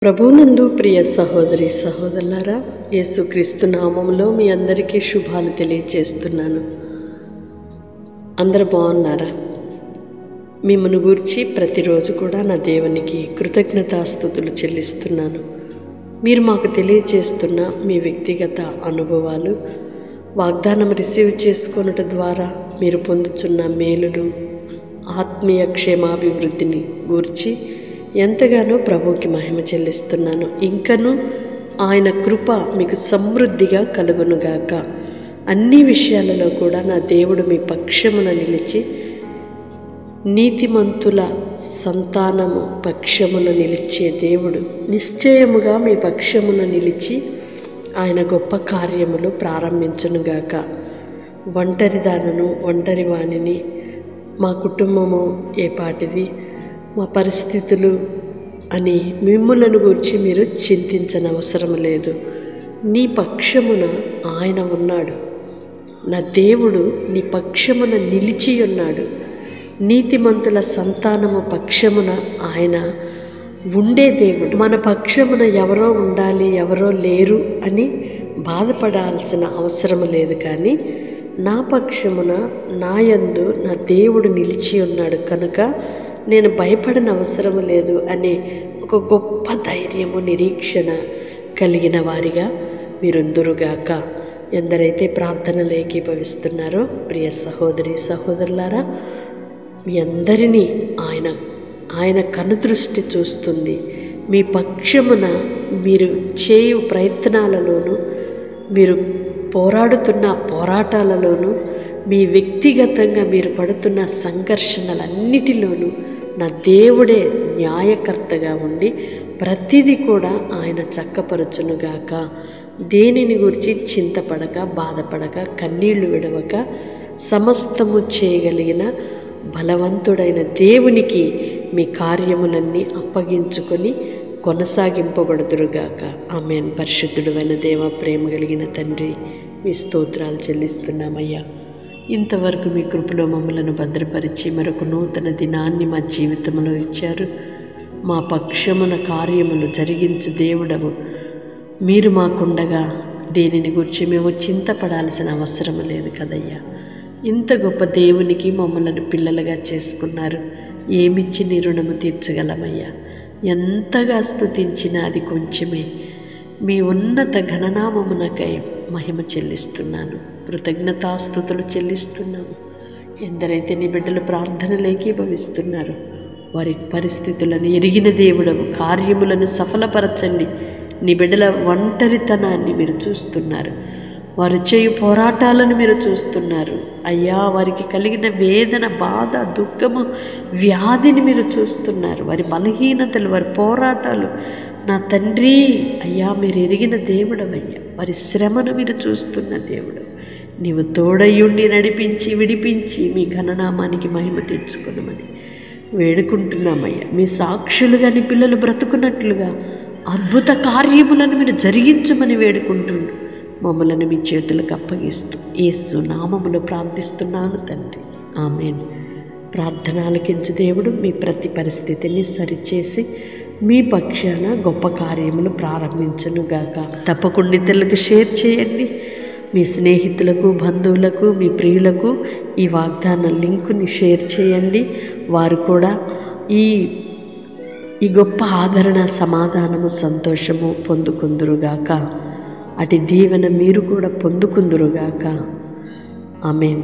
ప్రభువునందు ప్రియ సహోదరి సహోదరులారా, యేసుక్రీస్తు నామములో మీ అందరికీ శుభాలు తెలియచేస్తున్నాను. అందరూ బాగున్నారా? మిమ్మల్ని గూర్చి ప్రతిరోజు కూడా నా దేవునికి కృతజ్ఞతాస్తుతులు చెల్లిస్తున్నాను. మీరు మాకు తెలియచేస్తున్న మీ వ్యక్తిగత అనుభవాలు, వాగ్దానం రిసీవ్ చేసుకొనుట ద్వారా మీరు పొందుతున్న మేలులు, ఆత్మీయ క్షేమాభివృద్ధిని గూర్చి ఎంతగానో ప్రభువుకి మహిమ చెల్లిస్తున్నాను. ఇంకను ఆయన కృప మీకు సమృద్ధిగా కలుగునుగాక. అన్ని విషయాలలో కూడా నా దేవుడు మీ పక్షమున నిలిచి, నీతిమంతుల సంతానము పక్షమున నిలిచే దేవుడు నిశ్చయముగా మీ పక్షమున నిలిచి ఆయన గొప్ప కార్యములు ప్రారంభించునుగాక. ఒంటరిదానను, ఒంటరి వాణిని, మా కుటుంబము ఏపాటిది, మా పరిస్థితులు అని మిమ్ములను గురించి మీరు చింతించనవసరం లేదు. నీ పక్షమున ఆయన ఉన్నాడు. నా దేవుడు నీ పక్షమున నిలిచి ఉన్నాడు. నీతిమంతుల సంతానము పక్షమున ఆయన ఉండే దేవుడు. మన పక్షమున ఎవరో ఉండాలి, ఎవరో లేరు అని బాధపడాల్సిన అవసరం లేదు. కానీ నా పక్షమున నా యందు నా దేవుడు నిలిచి ఉన్నాడు కనుక నేను భయపడని అవసరం లేదు అనే ఒక గొప్ప ధైర్యము, నిరీక్షణ కలిగిన వారిగా మీరుందురుగాక. ఎందరైతే ప్రార్థనలు ఏకీభవిస్తున్నారో ప్రియ సహోదరి సహోదరులారా, మీ అందరినీ ఆయన కనుదృష్టి చూస్తుంది. మీ పక్షమున మీరు చేయు ప్రయత్నాలలోనూ, మీరు పోరాడుతున్న పోరాటాలలోనూ, మీ వ్యక్తిగతంగా మీరు పడుతున్న సంఘర్షణలన్నిటిలోనూ నా దేవుడే న్యాయకర్తగా ఉండి ప్రతిదీ కూడా ఆయన చక్కపరచునుగాక. దేనిని గురించి చింతపడక, బాధపడక, కన్నీళ్లు విడవక సమస్తము చేయగలిగిన బలవంతుడైన దేవునికి మీ కార్యములన్నీ అప్పగించుకొని కొనసాగింపబడుదురుగాక. ఆమేన్. పరిశుద్ధుడైన దేవ, ప్రేమ కలిగిన తండ్రి, మీ స్తోత్రాలు చెల్లిస్తున్నామయ్యా. ఇంతవరకు మీ కృపలో మమ్మలను భద్రపరిచి మరొక నూతన దినాన్ని మా జీవితంలో ఇచ్చారు. మా పక్షమున కార్యములు జరిగించు దేవుడము మీరు మాకుండగా దేనిని గురించి మేము చింతపడాల్సిన అవసరం లేదు కదయ్యా. ఇంత గొప్ప దేవునికి మమ్మలను పిల్లలుగా చేసుకున్నారు. ఏమిచ్చి నీ రుణము తీర్చగలమయ్యా? ఎంతగా స్తుతించినా అది కొంచెమే. మీ ఉన్నత ఘననామమునకై మహిమ చెల్లిస్తున్నాను, కృతజ్ఞతాస్తుతులు చెల్లిస్తున్నాము. ఎందరైతే నీ బిడ్డలు ప్రార్థనలు ఏకీభవిస్తున్నారో వారి పరిస్థితులను ఎరిగిన దేవుడవు, కార్యములను సఫలపరచండి. నీ బిడ్డల ఒంటరితనాన్ని మీరు చూస్తున్నారు, వారు చేయు పోరాటాలను మీరు చూస్తున్నారు అయ్యా. వారికి కలిగిన వేదన, బాధ, దుఃఖము, వ్యాధిని మీరు చూస్తున్నారు. వారి బలహీనతలు, వారి పోరాటాలు నా తండ్రి అయ్యా మీరు ఎరిగిన దేవుడవయ్యా. వారి శ్రమను మీరు చూస్తున్న దేవుడు. నీవు తోడయుండి నడిపించి విడిపించి మీ ఘననామానికి మహిమ తెచ్చుకున్నామని వేడుకుంటున్నామయ్యా. మీ సాక్షులుగా నీ పిల్లలు బ్రతుకున్నట్లుగా అద్భుత కార్యములను మీరు జరిగించమని వేడుకుంటున్నాను. మమ్మలను మీ చేతులకు అప్పగిస్తూ యేసు నామములో ప్రార్థిస్తున్నాను తండ్రి. ఆమేన్. ప్రార్థన ఆలకించు దేవుడు మీ ప్రతి పరిస్థితిని సరిచేసి మీ పక్షాన గొప్ప కార్యములు ప్రారంభించునుగాక. తప్పకుండా ఇతరులకు షేర్ చేయండి. మీ స్నేహితులకు, బంధువులకు, మీ ప్రియులకు ఈ వాగ్దాన లింకుని షేర్ చేయండి. వారు కూడా ఈ గొప్ప ఆదరణ, సమాధానము, సంతోషము పొందుకుందురుగాక. అటు దీవెన మీరు కూడా పొందుకుందురుగాక. ఆమేన్.